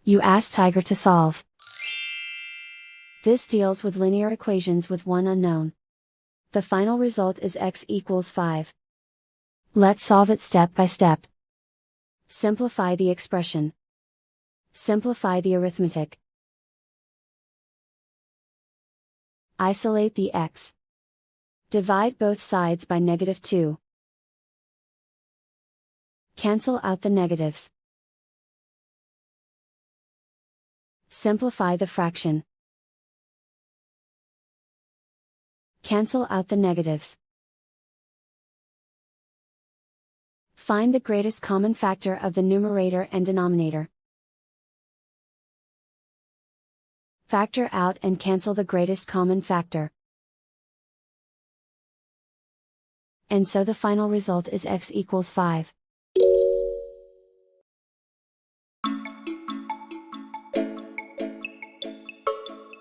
You ask Tiger to solve. This deals with linear equations with one unknown. The final result is x equals 5. Let's solve it step by step. Simplify the expression. Simplify the arithmetic. Isolate the x. Divide both sides by -2. Cancel out the negatives. Simplify the fraction. Cancel out the negatives. Find the greatest common factor of the numerator and denominator. Factor out and cancel the greatest common factor. And so the final result is x equals 5.